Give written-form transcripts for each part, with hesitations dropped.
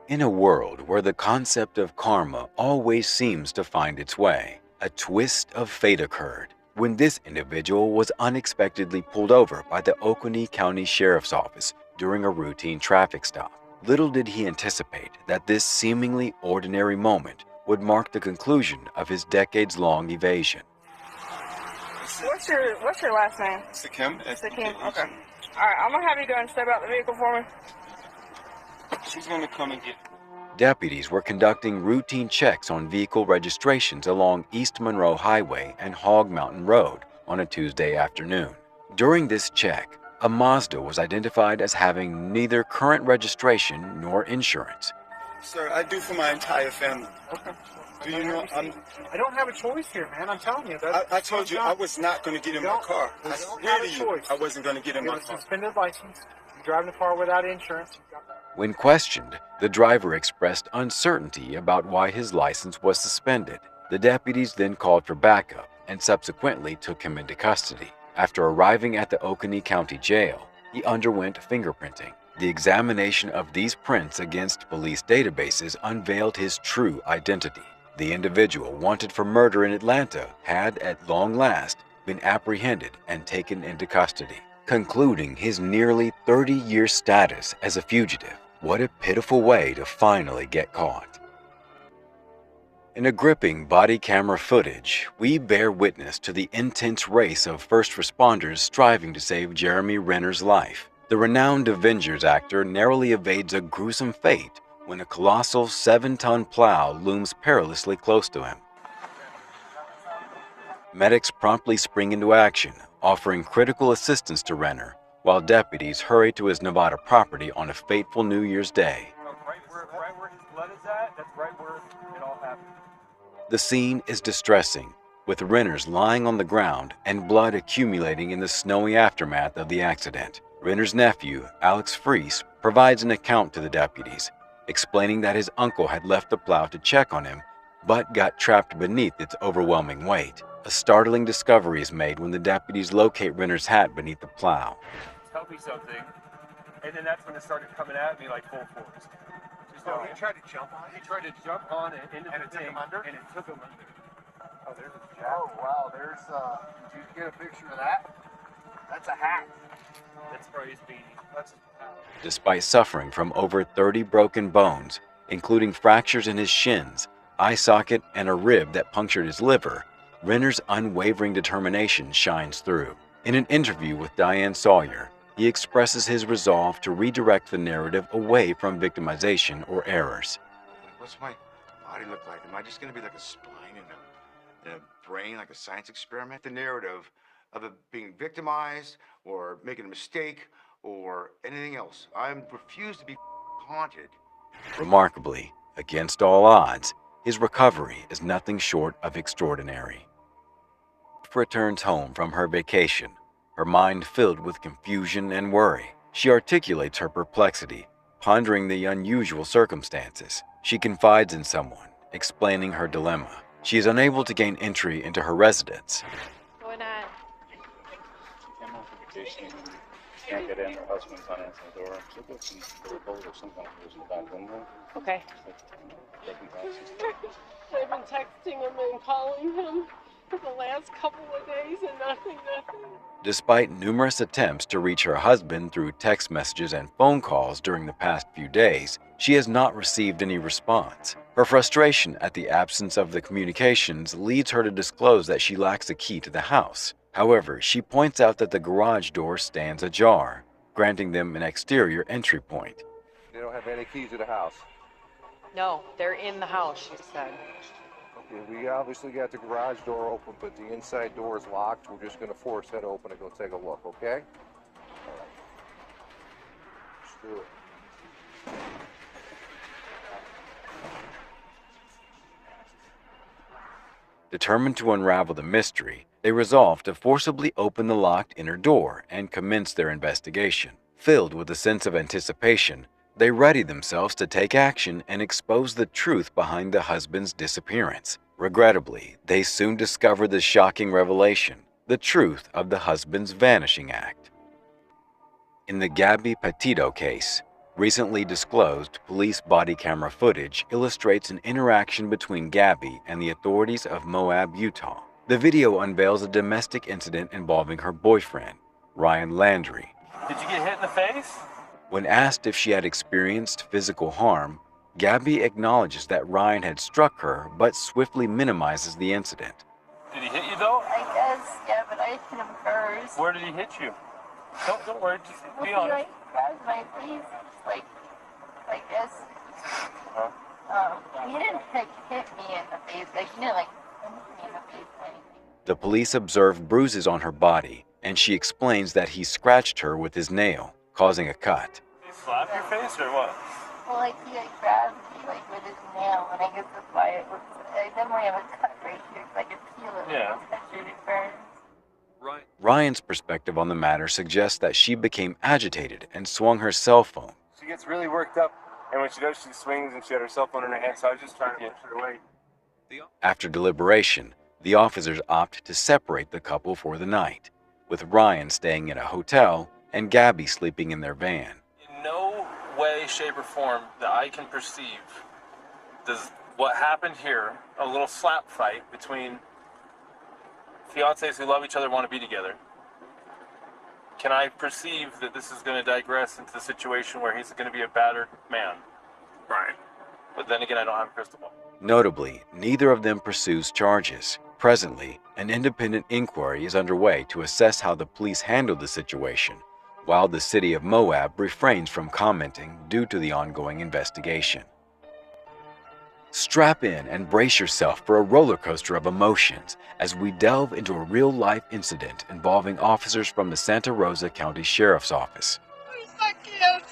In a world where the concept of karma always seems to find its way, a twist of fate occurred when this individual was unexpectedly pulled over by the Oconee County Sheriff's Office during a routine traffic stop. Little did he anticipate that this seemingly ordinary moment would mark the conclusion of his decades-long evasion. What's your last name? Sakim. Sakim. Okay. All right, I'm gonna have you go and step out the vehicle for me. She's gonna come and get. Deputies were conducting routine checks on vehicle registrations along East Monroe Highway and Hog Mountain Road on a Tuesday afternoon. During this check, a Mazda was identified as having neither current registration nor insurance. Sir, I do for my entire family. Okay. Do you know I don't have a choice here, man. I'm telling you. I told you I was not going to get in my car. I don't swear have to a you, choice. I wasn't going to get in You my have a car. suspended license. You're driving a car without insurance. When questioned, the driver expressed uncertainty about why his license was suspended. The deputies then called for backup and subsequently took him into custody. After arriving at the Oconee County Jail, he underwent fingerprinting. The examination of these prints against police databases unveiled his true identity. The individual wanted for murder in Atlanta had, at long last, been apprehended and taken into custody, concluding his nearly 30-year status as a fugitive. What a pitiful way to finally get caught. In a gripping body camera footage, we bear witness to the intense race of first responders striving to save Jeremy Renner's life. The renowned Avengers actor narrowly evades a gruesome fate when a colossal 7-ton plow looms perilously close to him. Medics promptly spring into action, offering critical assistance to Renner, while deputies hurry to his Nevada property on a fateful New Year's Day. Right where his blood is at, that's right where it all happened. The scene is distressing, with Renner's lying on the ground and blood accumulating in the snowy aftermath of the accident. Renner's nephew, Alex Freese, provides an account to the deputies, explaining that his uncle had left the plow to check on him, but got trapped beneath its overwhelming weight. A startling discovery is made when the deputies locate Renner's hat beneath the plow. Tell me something, and then that's when it started coming at me like full force. So he tried to jump on it? He tried to jump on it into And the it took thing, him under? and it took him under. Oh, there's a jacket. Oh, wow. There's, did you get a picture of that? That's a hat. That's probably his beanie. That's Despite suffering from over 30 broken bones, including fractures in his shins, eye socket, and a rib that punctured his liver, Renner's unwavering determination shines through. In an interview with Diane Sawyer, he expresses his resolve to redirect the narrative away from victimization or errors. What's my body look like? Am I just going to be like a spine and a brain, like a science experiment? The narrative of it being victimized or making a mistake or anything else. I refuse to be haunted. Remarkably, against all odds, his recovery is nothing short of extraordinary. Returns home from her vacation, her mind filled with confusion and worry. She articulates her perplexity, pondering the unusual circumstances. She confides in someone, explaining her dilemma. She is unable to gain entry into her residence. Going on. Came home from vacation. Can't get in. Her husband's not answering the door. So there's some little or something goes in the back window. Okay. I've been texting him and calling him for the last couple of days and nothing. Despite numerous attempts to reach her husband through text messages and phone calls during the past few days, she has not received any response. Her frustration at the absence of the communications leads her to disclose that she lacks a key to the house. However, she points out that the garage door stands ajar, granting them an exterior entry point. They don't have any keys to the house. No, they're in the house, she said. Okay, we obviously got the garage door open, but the inside door is locked. We're just going to force that open and go take a look, okay? All right. Let's do it. Determined to unravel the mystery, they resolve to forcibly open the locked inner door and commence their investigation. Filled with a sense of anticipation, they ready themselves to take action and expose the truth behind the husband's disappearance. Regrettably, they soon discover the shocking revelation, the truth of the husband's vanishing act. In the Gabby Petito case, Recently disclosed police body camera footage illustrates an interaction between Gabby and the authorities of Moab, Utah. The video unveils a domestic incident involving her boyfriend, Ryan Landry. Did you get hit in the face? When asked if she had experienced physical harm, Gabby acknowledges that Ryan had struck her but swiftly minimizes the incident. Did he hit you though? I guess, yeah, but I hit him first. Where did he hit you? Don't worry, just Well, be he honest. like grabbed my face, like I guess. He didn't like hit me in the face, like he didn't like punch me in the face or anything. The police observe bruises on her body, and she explains that he scratched her with his nail, causing a cut. Did he slap your face or what? Well, like he like grabbed me like with his nail, and I guess that's why it was. I definitely have a cut right here, because I could feel it. Yeah. Touch it, it burns. Ryan's perspective on the matter suggests that she became agitated and swung her cell phone. She gets really worked up, and when she does, she swings and she had her cell phone in her hand, so I was just trying to push her away. After deliberation, the officers opt to separate the couple for the night, with Ryan staying in a hotel and Gabby sleeping in their van. In no way, shape, or form that I can perceive does what happened here, a little slap fight between fiancés who love each other, want to be together, can I perceive that this is going to digress into the situation where he's going to be a battered man? Right. But then again, I don't have a crystal ball. Notably, neither of them pursues charges. Presently, an independent inquiry is underway to assess how the police handled the situation, while the city of Moab refrains from commenting due to the ongoing investigation. Strap in and brace yourself for a roller coaster of emotions as we delve into a real-life incident involving officers from the Santa Rosa County Sheriff's Office.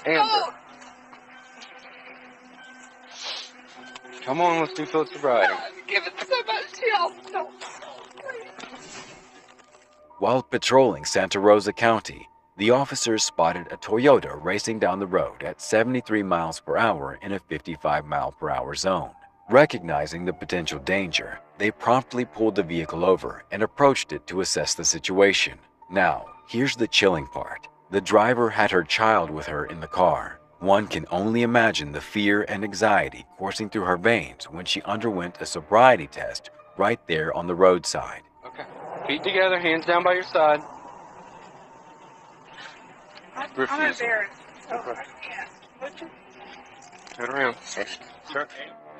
Amber. Come on, let's do field sobriety. Give it so much help. No. While patrolling Santa Rosa County, the officers spotted a Toyota racing down the road at 73 miles per hour in a 55 mile per hour zone. Recognizing the potential danger, they promptly pulled the vehicle over and approached it to assess the situation. Now, here's the chilling part. The driver had her child with her in the car. One can only imagine the fear and anxiety coursing through her veins when she underwent a sobriety test right there on the roadside. Okay. Feet together, hands down by your side. I'm Refuse. embarrassed. Okay. Yeah. Turn around. Turn.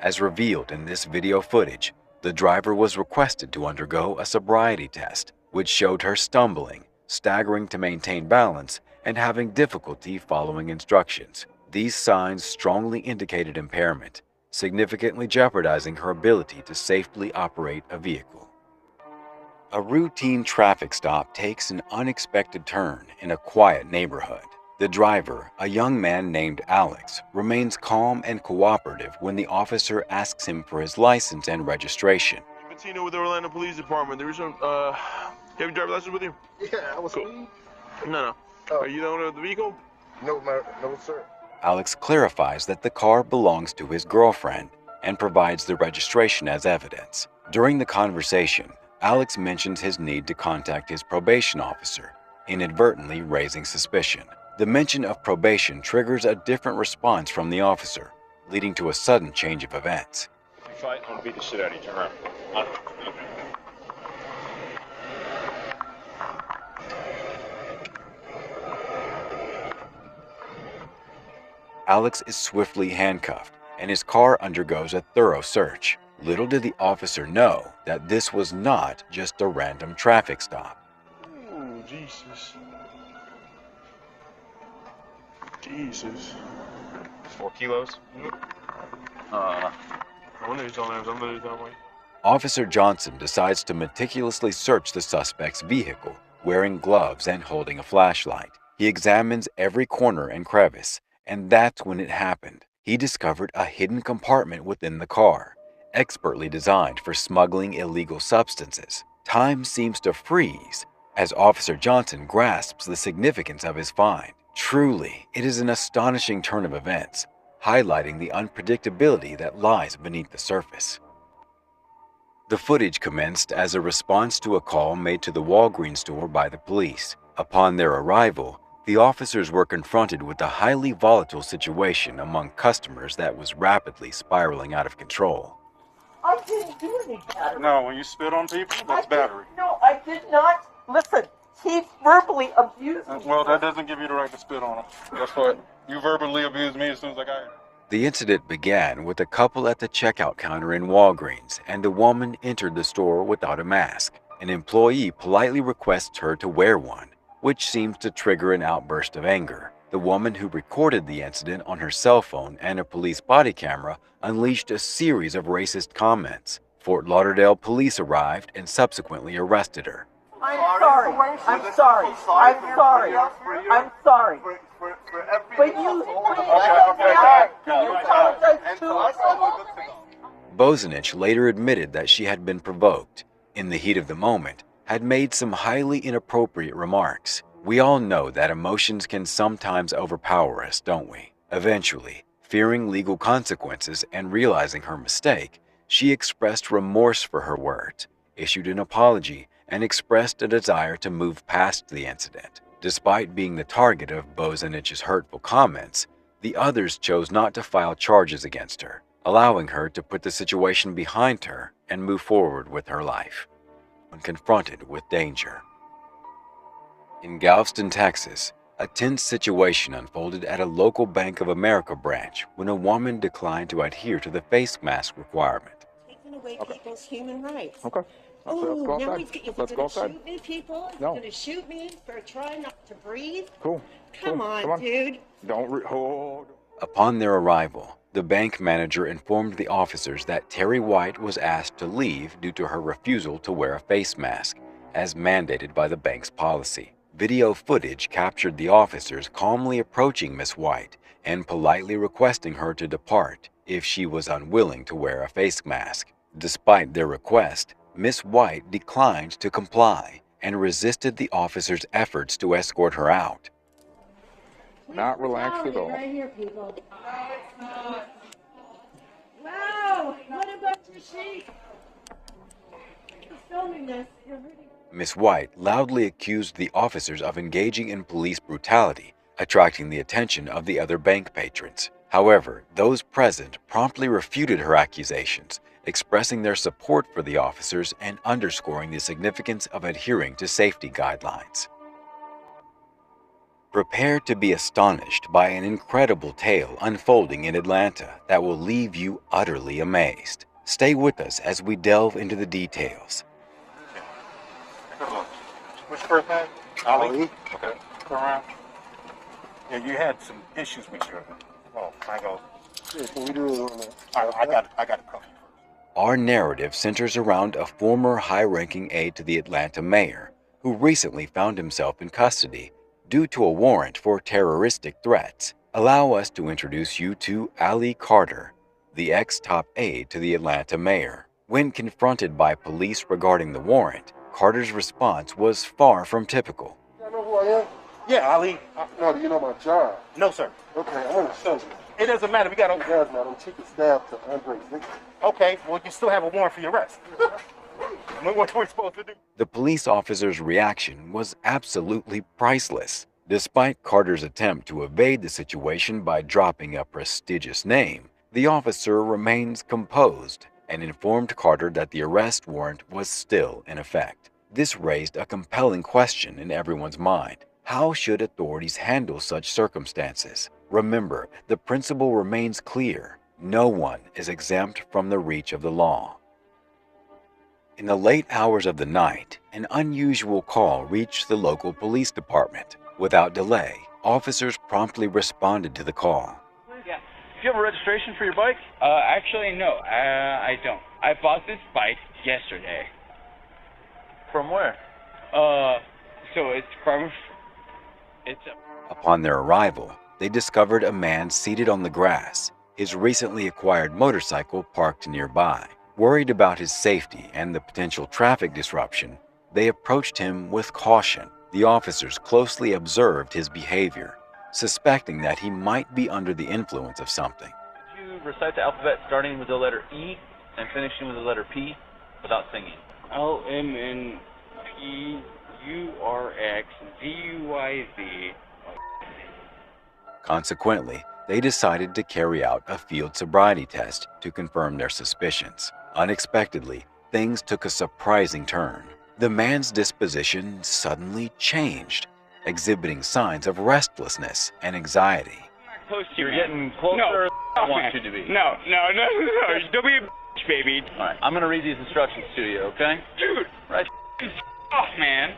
As revealed in this video footage, the driver was requested to undergo a sobriety test, which showed her stumbling, staggering to maintain balance, and having difficulty following instructions. These signs strongly indicated impairment, significantly jeopardizing her ability to safely operate a vehicle. A routine traffic stop takes an unexpected turn in a quiet neighborhood. The driver, a young man named Alex, remains calm and cooperative when the officer asks him for his license and registration. Patino with the Orlando Police Department. There is some, you have your driver's license with you? Yeah, I was. Cool. No. Oh. Are you the owner of the vehicle? No, no, sir. Alex clarifies that the car belongs to his girlfriend and provides the registration as evidence. During the conversation, Alex mentions his need to contact his probation officer, inadvertently raising suspicion. The mention of probation triggers a different response from the officer, leading to a sudden change of events. If you fight, I'm gonna beat the shit out of you. Turn around. Alex is swiftly handcuffed, and his car undergoes a thorough search. Little did the officer know that this was not just a random traffic stop. Oh, Jesus. Jesus. 4 kilos. I wonder who's on there. Somebody's on way. Officer Johnson decides to meticulously search the suspect's vehicle, wearing gloves and holding a flashlight. He examines every corner and crevice, and that's when it happened. He discovered a hidden compartment within the car, expertly designed for smuggling illegal substances. Time seems to freeze as Officer Johnson grasps the significance of his find. Truly, it is an astonishing turn of events, highlighting the unpredictability that lies beneath the surface. The footage commenced as a response to a call made to the Walgreens store by the police. Upon their arrival, the officers were confronted with a highly volatile situation among customers that was rapidly spiraling out of control. I didn't do any battery. No, when you spit on people, that's battery. No, I did not. Listen, he verbally abused me. Well, that doesn't give you the right to spit on them. That's what you verbally abused me as soon as I got here. The incident began with a couple at the checkout counter in Walgreens, and the woman entered the store without a mask. An employee politely requests her to wear one, which seems to trigger an outburst of anger. The woman who recorded the incident on her cell phone and a police body camera unleashed a series of racist comments. Fort Lauderdale police arrived and subsequently arrested her. I'm sorry. I'm sorry. I'm sorry. I'm sorry. But you apologize too. Bosanich later admitted that she had been provoked. In the heat of the moment, had made some highly inappropriate remarks. We all know that emotions can sometimes overpower us, don't we? Eventually, fearing legal consequences and realizing her mistake, she expressed remorse for her words, issued an apology, and expressed a desire to move past the incident. Despite being the target of Bosanich's hurtful comments, the others chose not to file charges against her, allowing her to put the situation behind her and move forward with her life. When confronted with danger. In Galveston, Texas, a tense situation unfolded at a local Bank of America branch when a woman declined to adhere to the face mask requirement. Taking away people's human rights. Okay. Oh, go now outside. he's Let's go going to outside. shoot me, people? He's No. going to shoot me for trying not to breathe? Cool. Come on, dude. Don't hold. Upon their arrival, the bank manager informed the officers that Terry White was asked to leave due to her refusal to wear a face mask, as mandated by the bank's policy. Video footage captured the officers calmly approaching Miss White and politely requesting her to depart if she was unwilling to wear a face mask. Despite their request, Miss White declined to comply and resisted the officers' efforts to escort her out. Not relaxed at all. Right here, people. Wow, what a bunch of sheep. He's filming this. You're hurting. Miss White loudly accused the officers of engaging in police brutality, attracting the attention of the other bank patrons. However, those present promptly refuted her accusations, expressing their support for the officers and underscoring the significance of adhering to safety guidelines. Prepare to be astonished by an incredible tale unfolding in Atlanta that will leave you utterly amazed. Stay with us as we delve into the details. What's your first name? Ali. Okay. Come around. Yeah, you had some issues with your. Oh, I go. Yeah, can we do it on that? I got a couple. Our narrative centers around a former high-ranking aide to the Atlanta mayor, who recently found himself in custody due to a warrant for terroristic threats. Allow us to introduce you to Ali Carter, the ex-top aide to the Atlanta mayor. When confronted by police regarding the warrant, Carter's response was far from typical. You know who I am? Yeah, Ali. No, do you know my job? No, sir. Okay, I want to show you. It doesn't matter. We got It does matter. I'm chief of staff to Andre Victor. Okay, well, you still have a warrant for your arrest. What we're supposed to do? The police officer's reaction was absolutely priceless. Despite Carter's attempt to evade the situation by dropping a prestigious name, the officer remains composed and informed Carter that the arrest warrant was still in effect. This raised a compelling question in everyone's mind. How should authorities handle such circumstances? Remember, the principle remains clear. No one is exempt from the reach of the law. In the late hours of the night, an unusual call reached the local police department. Without delay, officers promptly responded to the call. Yeah. Do you have a registration for your bike? Actually, no. I don't. I bought this bike yesterday. From where? So it's from... Upon their arrival, they discovered a man seated on the grass, his recently acquired motorcycle parked nearby. Worried about his safety and the potential traffic disruption, they approached him with caution. The officers closely observed his behavior, suspecting that he might be under the influence of something. Could you recite the alphabet starting with the letter E and finishing with the letter P without singing? LMNPURXVUYZ Consequently, they decided to carry out a field sobriety test to confirm their suspicions. Unexpectedly, things took a surprising turn. The man's disposition suddenly changed, exhibiting signs of restlessness and anxiety. Close to you, You're man. getting closer No, than I want you to be. No. Don't be a bitch, baby. All right, I'm going to read these instructions to you, okay? Dude. Right. Oh, man.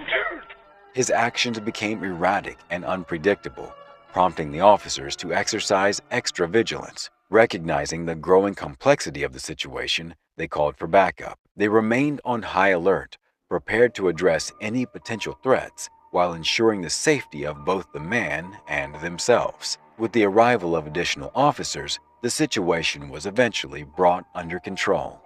Dude. His actions became erratic and unpredictable, prompting the officers to exercise extra vigilance. Recognizing the growing complexity of the situation, they called for backup. They remained on high alert, prepared to address any potential threats while ensuring the safety of both the man and themselves. With the arrival of additional officers, the situation was eventually brought under control.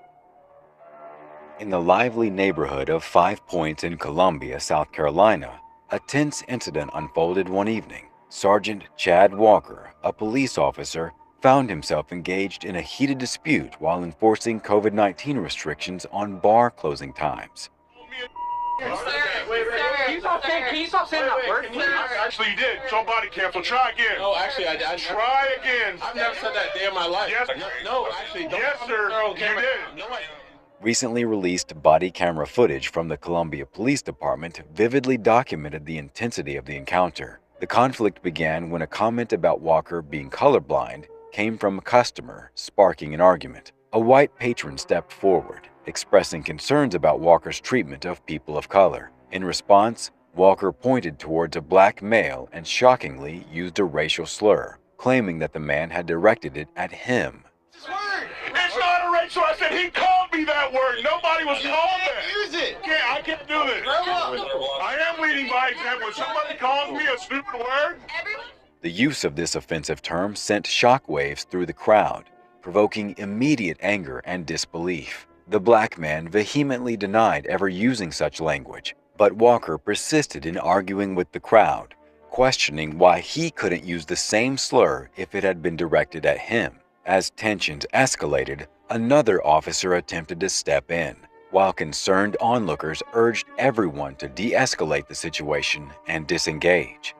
In the lively neighborhood of 5 Points in Columbia, South Carolina, a tense incident unfolded one evening. Sergeant Chad Walker, a police officer, found himself engaged in a heated dispute while enforcing COVID-19 restrictions on bar closing times. Can you stop saying that word? Actually, you did. It's on body cam, so try again. No, actually, I try again. I've never said that day in my life. Yes. No, actually, don't. Yes, sir. You did. No, Recently released body camera footage from the Columbia Police Department vividly documented the intensity of the encounter. The conflict began when a comment about Walker being colorblind came from a customer, sparking an argument. A white patron stepped forward, expressing concerns about Walker's treatment of people of color. In response, Walker pointed towards a black male and shockingly used a racial slur, claiming that the man had directed it at him. It's not a racial. I said he called me that word. Nobody was called that. Use it. I can't do this. I am leading by example. If somebody calls me a stupid word. The use of this offensive term sent shockwaves through the crowd, provoking immediate anger and disbelief. The black man vehemently denied ever using such language, but Walker persisted in arguing with the crowd, questioning why he couldn't use the same slur if it had been directed at him. As tensions escalated, another officer attempted to step in, while concerned onlookers urged everyone to de-escalate the situation and disengage.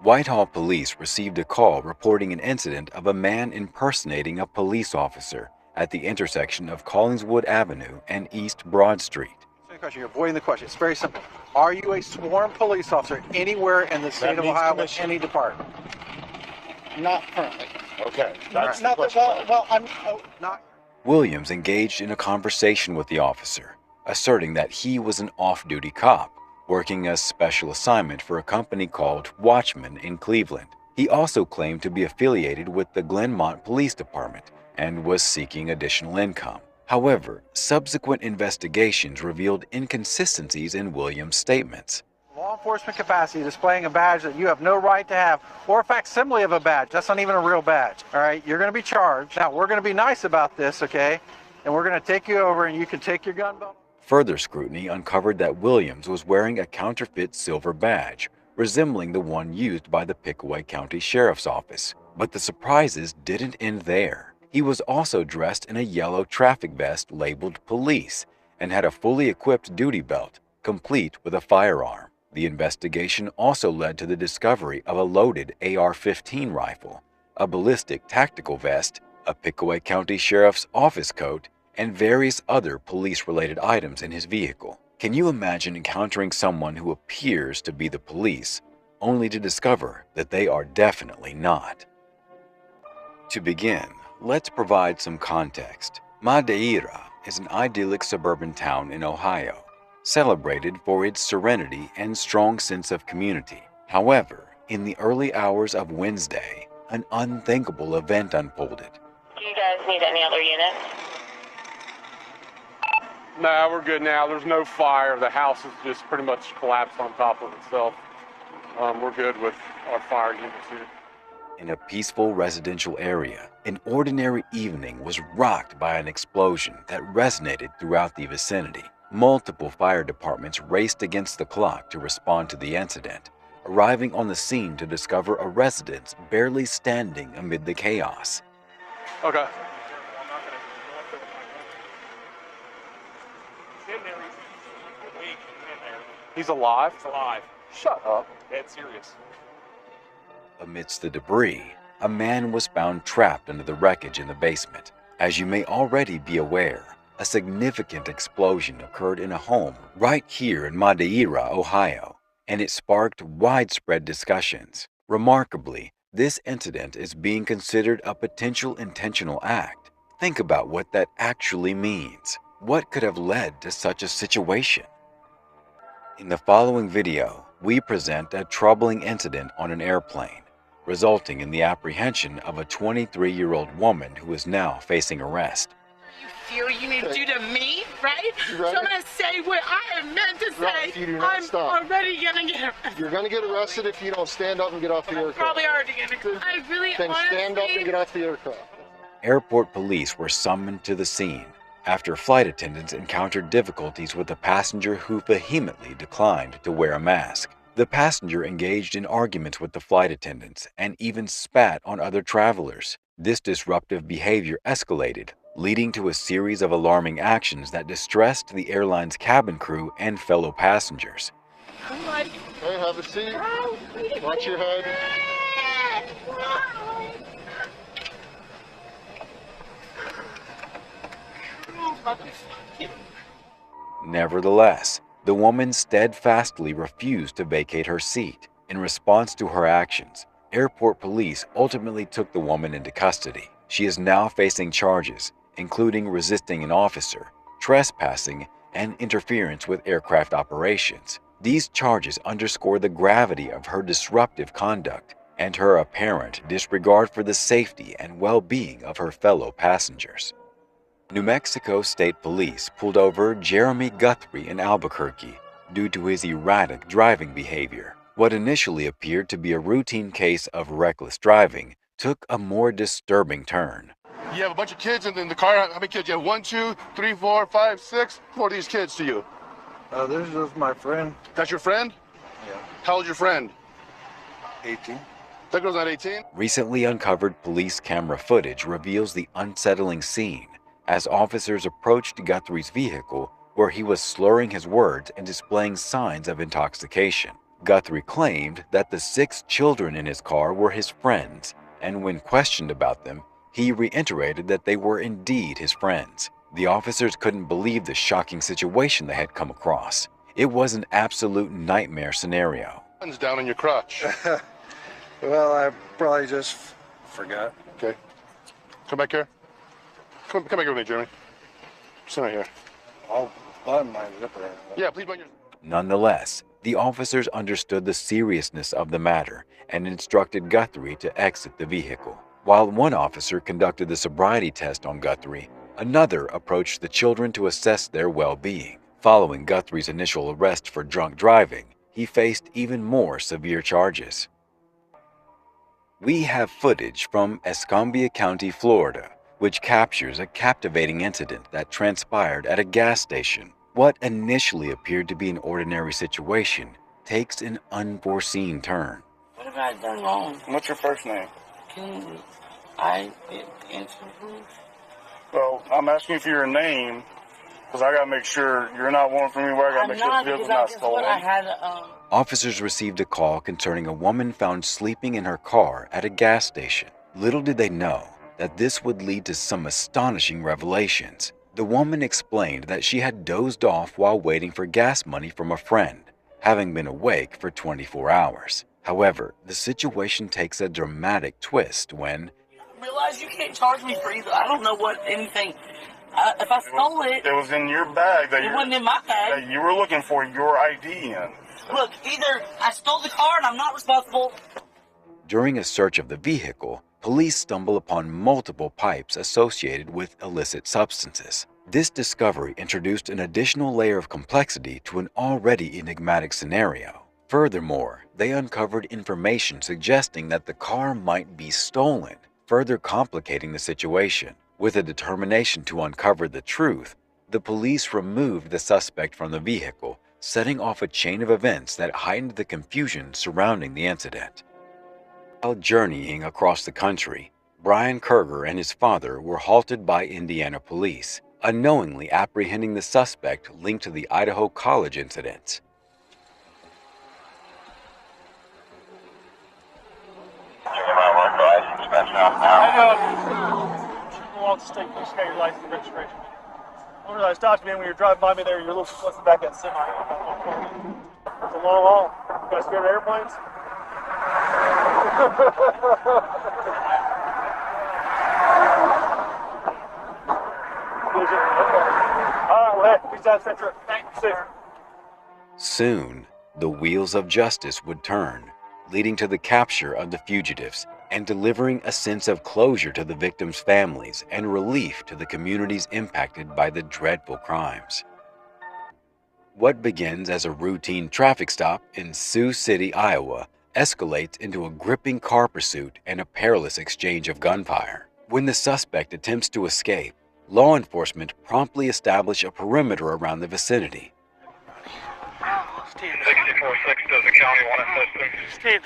Whitehall police received a call reporting an incident of a man impersonating a police officer at the intersection of Collingswood Avenue and East Broad Street. You're avoiding the question. It's very simple. Are you a sworn police officer anywhere in the state of Ohio with any department? Not currently. Okay. That's not well, I'm not. Williams engaged in a conversation with the officer, asserting that he was an off-duty cop, working a special assignment for a company called Watchman in Cleveland. He also claimed to be affiliated with the Glenmont Police Department and was seeking additional income. However, subsequent investigations revealed inconsistencies in Williams' statements. Law enforcement capacity displaying a badge that you have no right to have, or a facsimile of a badge. That's not even a real badge. All right, you're going to be charged. Now, we're going to be nice about this, okay? And we're going to take you over and you can take your gun belt. Further scrutiny uncovered that Williams was wearing a counterfeit silver badge, resembling the one used by the Pickaway County Sheriff's Office. But the surprises didn't end there. He was also dressed in a yellow traffic vest labeled police and had a fully equipped duty belt, complete with a firearm. The investigation also led to the discovery of a loaded AR-15 rifle, a ballistic tactical vest, a Pickaway County Sheriff's Office coat, and various other police-related items in his vehicle. Can you imagine encountering someone who appears to be the police, only to discover that they are definitely not? To begin, let's provide some context. Madeira is an idyllic suburban town in Ohio, celebrated for its serenity and strong sense of community. However, in the early hours of Wednesday, an unthinkable event unfolded. Do you guys need any other units? No, we're good now. There's no fire. The house has just pretty much collapsed on top of itself. We're good with our fire units here. In a peaceful residential area, an ordinary evening was rocked by an explosion that resonated throughout the vicinity. Multiple fire departments raced against the clock to respond to the incident, arriving on the scene to discover a residence barely standing amid the chaos. Okay. He's alive? He's alive. Shut up. Dead serious. Amidst the debris, a man was found trapped under the wreckage in the basement. As you may already be aware, a significant explosion occurred in a home right here in Madeira, Ohio, and it sparked widespread discussions. Remarkably, this incident is being considered a potential intentional act. Think about what that actually means. What could have led to such a situation? In the following video, we present a troubling incident on an airplane, resulting in the apprehension of a 23-year-old woman who is now facing arrest. Feel you need to do to me, right? You So ready? I'm gonna say what I am meant to No, say. if you do not I'm stop. already gonna get arrested. You're gonna get arrested if you don't stand up and get off the aircraft. Probably already gonna. I really Then stand up honestly. and get off the aircraft. Airport police were summoned to the scene after flight attendants encountered difficulties with a passenger who vehemently declined to wear a mask. The passenger engaged in arguments with the flight attendants and even spat on other travelers. This disruptive behavior escalated, leading to a series of alarming actions that distressed the airline's cabin crew and fellow passengers. I'm like, Hey, have a seat. Watch your head. Nevertheless, the woman steadfastly refused to vacate her seat. In response to her actions, airport police ultimately took the woman into custody. She is now facing charges, including resisting an officer, trespassing, and interference with aircraft operations. These charges underscore the gravity of her disruptive conduct and her apparent disregard for the safety and well-being of her fellow passengers. New Mexico State Police pulled over Jeremy Guthrie in Albuquerque due to his erratic driving behavior. What initially appeared to be a routine case of reckless driving took a more disturbing turn. You have a bunch of kids in the car. How many kids? You have 1, 2, 3, 4, 5, 6. Who are these kids to you? This is my friend. That's your friend? Yeah. How old's your friend? 18. That girl's not 18? Recently uncovered police camera footage reveals the unsettling scene as officers approached Guthrie's vehicle where he was slurring his words and displaying signs of intoxication. Guthrie claimed that the 6 children in his car were his friends, and when questioned about them, he reiterated that they were indeed his friends. The officers couldn't believe the shocking situation they had come across. It was an absolute nightmare scenario. One's down on your crotch. Well, I probably just forgot. Okay. Come back here. Come back here with me, Jeremy. Sit right here. I'll button my zipper. Yeah, please button your... Nonetheless, the officers understood the seriousness of the matter and instructed Guthrie to exit the vehicle. While one officer conducted the sobriety test on Guthrie, another approached the children to assess their well-being. Following Guthrie's initial arrest for drunk driving, he faced even more severe charges. We have footage from Escambia County, Florida, which captures a captivating incident that transpired at a gas station. What initially appeared to be an ordinary situation takes an unforeseen turn. what have I done wrong? What's your first name? Can I answer, please? Well, I'm asking you for your name because I got to make sure you're not one for me where I got to I'm make sure not the vehicle's because I not just stolen. what I had. Officers received a call concerning a woman found sleeping in her car at a gas station. Little did they know that this would lead to some astonishing revelations. The woman explained that she had dozed off while waiting for gas money from a friend, having been awake for 24 hours. However, the situation takes a dramatic twist when Realize you can't charge me for either. I don't know what anything. If I stole it, It was in your bag that it wasn't in my bag. that you were looking for your ID in. Look, either I stole the car and I'm not responsible. during a search of the vehicle, police stumble upon multiple pipes associated with illicit substances. This discovery introduced an additional layer of complexity to an already enigmatic scenario. Furthermore, they uncovered information suggesting that the car might be stolen, further complicating the situation. With a determination to uncover the truth, the police removed the suspect from the vehicle, setting off a chain of events that heightened the confusion surrounding the incident. While journeying across the country, Brian Kerger and his father were halted by Indiana police, unknowingly apprehending the suspect linked to the Idaho College incident. I'll just take you got your license and registration. I remember I stopped you, man, when you were driving by me there, you're a little close back that semi. It's a long haul. You guys scared of airplanes? All right, well, peace out, Central. Thanks, safe. Soon, the wheels of justice would turn, leading to the capture of the fugitives and delivering a sense of closure to the victims' families and relief to the communities impacted by the dreadful crimes. What begins as a routine traffic stop in Sioux City, Iowa, escalates into a gripping car pursuit and a perilous exchange of gunfire. When the suspect attempts to escape, law enforcement promptly establish a perimeter around the vicinity. Steve. 64-6 does the county want assistance? Steve.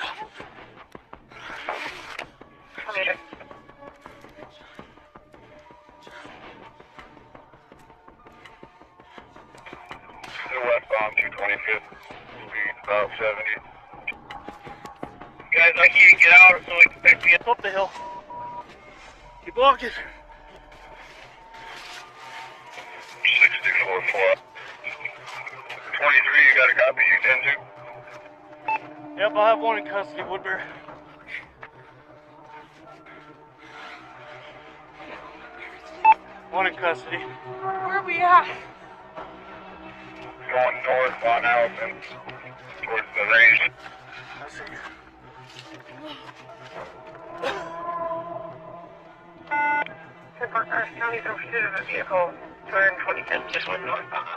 Westbound 225th, speed about 70. Guys, I can't get out, so expect me up the hill. Keep walking. 64 flat. 23, you got a copy, you 10-2? Yep, I'll have one in custody, Woodbury. One in custody. Where are we at? Going north on Allison, towards the range. I see you. County pursuit of a vehicle, turn 2010, just went northbound.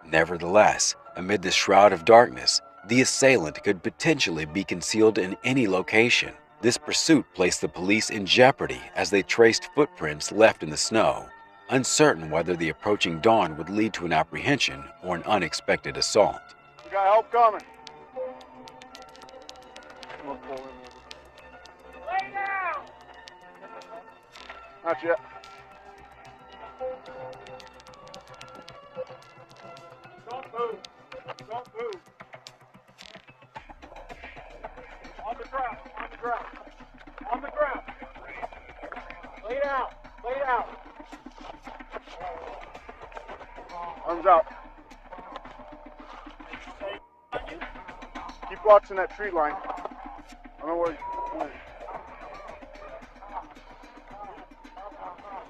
Nevertheless, amid the shroud of darkness, the assailant could potentially be concealed in any location. This pursuit placed the police in jeopardy as they traced footprints left in the snow, uncertain whether the approaching dawn would lead to an apprehension or an unexpected assault. We got help coming. Lay down! Not yet. Don't move. Don't move. On the ground. On the ground. On the ground. Lay down. Lay down. Arms out. Keep watching that tree line. I don't know where.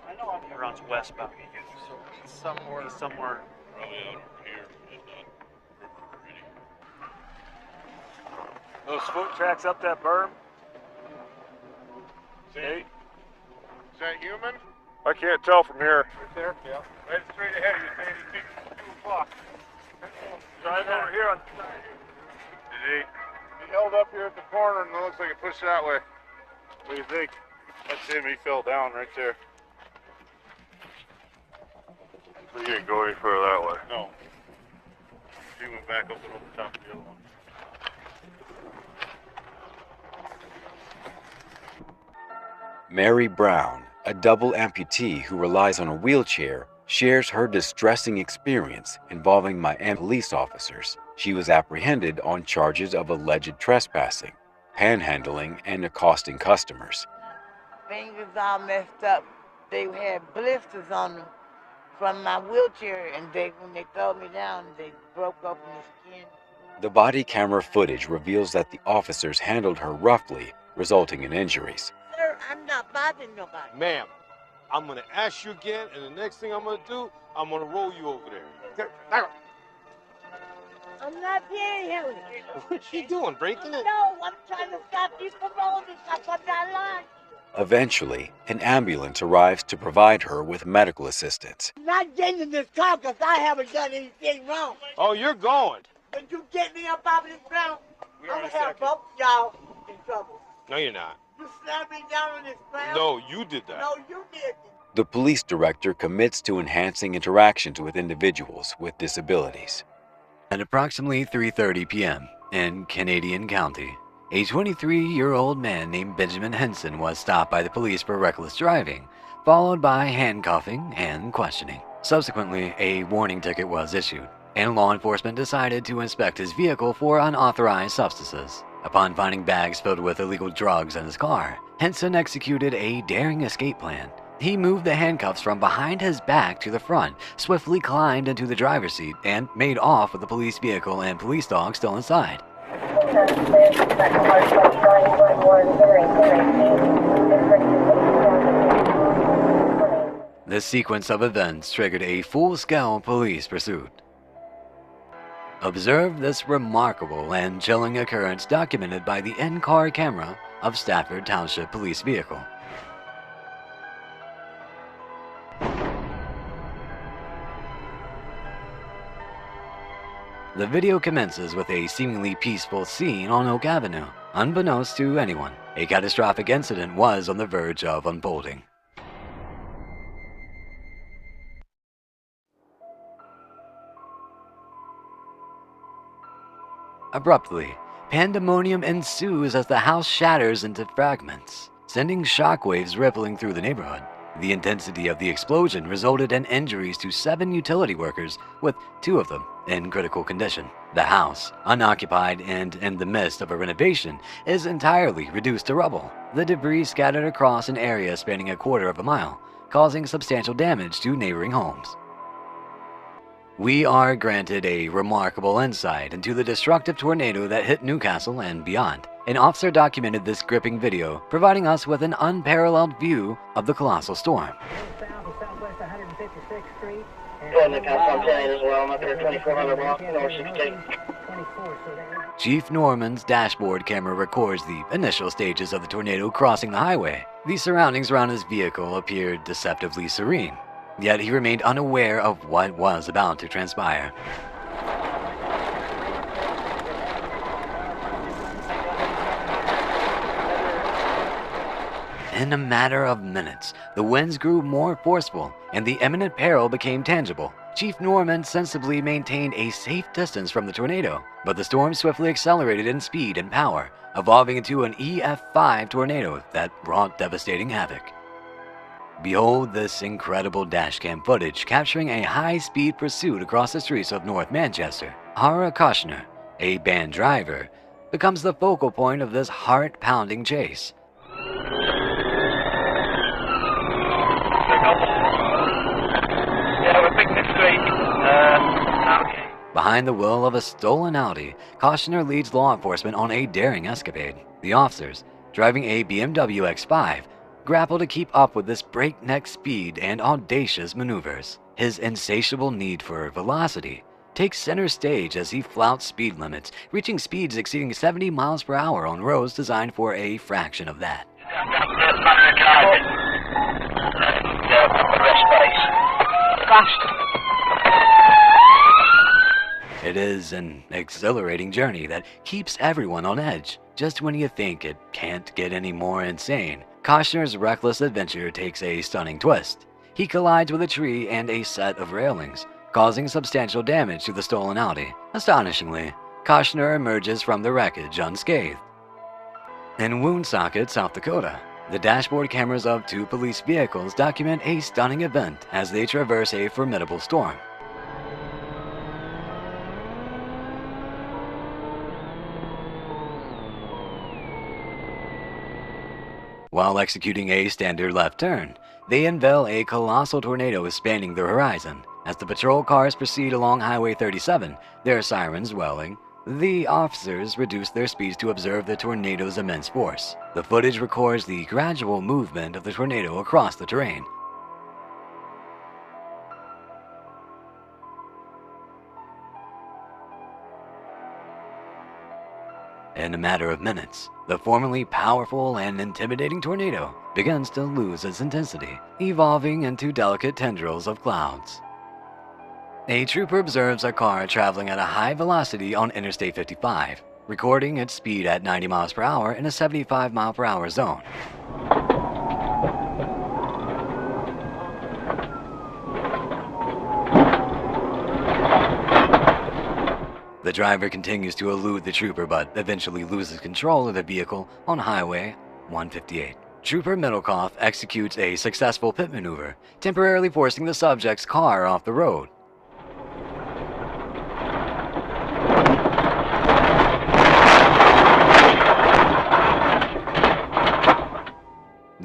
I know he runs westbound. Somewhere. Somewhere. Probably out over here in River Reading. Those foot tracks up that berm. Is that human? I can't tell from here. Right there? Yeah. Right straight ahead of you, Sandy. 2 o'clock. Drive over here on the side. Did he held up here at the corner and it looks like it pushed that way. What do you think? That's him. He fell down right there. So he didn't go any further that way? No. He went back up and over the top of the other one. Mary Brown, a double amputee who relies on a wheelchair, shares her distressing experience involving Miami police officers. She was apprehended on charges of alleged trespassing, panhandling, and accosting customers. Fingers all messed up. They had blisters on them from my wheelchair, and when they threw me down, they broke open the skin. The body camera footage reveals that the officers handled her roughly, resulting in injuries. Sir, I'm not bothering nobody. Ma'am, I'm gonna ask you again, and the next thing I'm gonna do, I'm gonna roll you over there. I'm not panhandling. What you doing, breaking it? No, I'm trying to stop you from rolling because I'm not lying. Eventually, an ambulance arrives to provide her with medical assistance. I'm not getting in this car because I haven't done anything wrong. Oh, you're going. But you get me up out of this ground, I'm gonna have both y'all in trouble. No, you're not. You slammed me down on this ground? No, you did that. No, you did. The police director commits to enhancing interactions with individuals with disabilities. At approximately 3:30 p.m. in Canadian County, a 23-year-old man named Benjamin Henson was stopped by the police for reckless driving, followed by handcuffing and questioning. Subsequently, a warning ticket was issued, and law enforcement decided to inspect his vehicle for unauthorized substances. Upon finding bags filled with illegal drugs in his car, Henson executed a daring escape plan. He moved the handcuffs from behind his back to the front, swiftly climbed into the driver's seat, and made off with the police vehicle and police dog still inside. This sequence of events triggered a full-scale police pursuit. Observe this remarkable and chilling occurrence documented by the in-car camera of Stafford Township Police Vehicle. The video commences with a seemingly peaceful scene on Oak Avenue. Unbeknownst to anyone, a catastrophic incident was on the verge of unfolding. Abruptly, pandemonium ensues as the house shatters into fragments, sending shockwaves rippling through the neighborhood. The intensity of the explosion resulted in injuries to 7 utility workers, with 2 of them in critical condition. The house, unoccupied and in the midst of a renovation, is entirely reduced to rubble. The debris scattered across an area spanning a quarter of a mile, causing substantial damage to neighboring homes. We are granted a remarkable insight into the destructive tornado that hit Newcastle and beyond. An officer documented this gripping video, providing us with an unparalleled view of the colossal storm. Chief Norman's dashboard camera records the initial stages of the tornado crossing the highway. The surroundings around his vehicle appeared deceptively serene, yet he remained unaware of what was about to transpire. In a matter of minutes, the winds grew more forceful and the imminent peril became tangible. Chief Norman sensibly maintained a safe distance from the tornado, but the storm swiftly accelerated in speed and power, evolving into an EF5 tornado that wrought devastating havoc. Behold this incredible dashcam footage capturing a high-speed pursuit across the streets of North Manchester. Hara Kushner, a band driver, becomes the focal point of this heart-pounding chase. Yeah, we're picking the street. Okay. Behind the wheel of a stolen Audi, Kushner leads law enforcement on a daring escapade. The officers, driving a BMW X5, grapple to keep up with this breakneck speed and audacious maneuvers. His insatiable need for velocity takes center stage as he flouts speed limits, reaching speeds exceeding 70 miles per hour on roads designed for a fraction of that. It is an exhilarating journey that keeps everyone on edge. Just when you think it can't get any more insane, Kushner's reckless adventure takes a stunning twist. He collides with a tree and a set of railings, causing substantial damage to the stolen Audi. Astonishingly, Kushner emerges from the wreckage unscathed. In Woonsocket, South Dakota, the dashboard cameras of 2 police vehicles document a stunning event as they traverse a formidable storm. While executing a standard left turn, they unveil a colossal tornado spanning the horizon. As the patrol cars proceed along Highway 37, their sirens wailing, the officers reduce their speeds to observe the tornado's immense force. The footage records the gradual movement of the tornado across the terrain. In a matter of minutes, the formerly powerful and intimidating tornado begins to lose its intensity, evolving into delicate tendrils of clouds. A trooper observes a car traveling at a high velocity on Interstate 55, recording its speed at 90 miles per hour in a 75 mile per hour zone. The driver continues to elude the trooper but eventually loses control of the vehicle on Highway 158. Trooper Middlecoff executes a successful pit maneuver, temporarily forcing the subject's car off the road.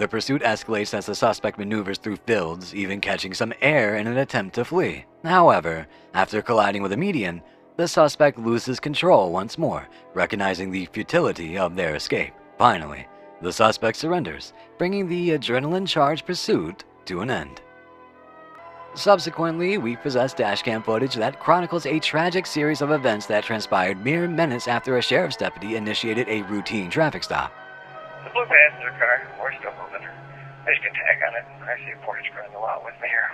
The pursuit escalates as the suspect maneuvers through fields, even catching some air in an attempt to flee. However, after colliding with a median, the suspect loses control once more, recognizing the futility of their escape. Finally, the suspect surrenders, bringing the adrenaline-charged pursuit to an end. Subsequently, we possess dashcam footage that chronicles a tragic series of events that transpired mere minutes after a sheriff's deputy initiated a routine traffic stop. The blue passenger car, we're still moving. I just can tag on it. I see a portage car in the lot with me here.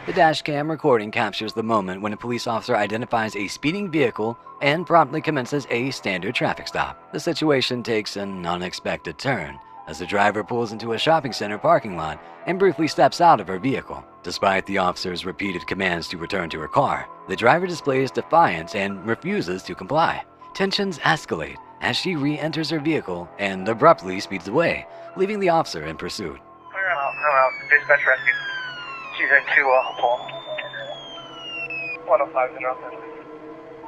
The dashcam recording captures the moment when a police officer identifies a speeding vehicle and promptly commences a standard traffic stop. The situation takes an unexpected turn as the driver pulls into a shopping center parking lot and briefly steps out of her vehicle. Despite the officer's repeated commands to return to her car, the driver displays defiance and refuses to comply. Tensions escalate as she re-enters her vehicle and abruptly speeds away, leaving the officer in pursuit. Clear out. Dispatch rescue. She's into Paul. 105 in Rockland.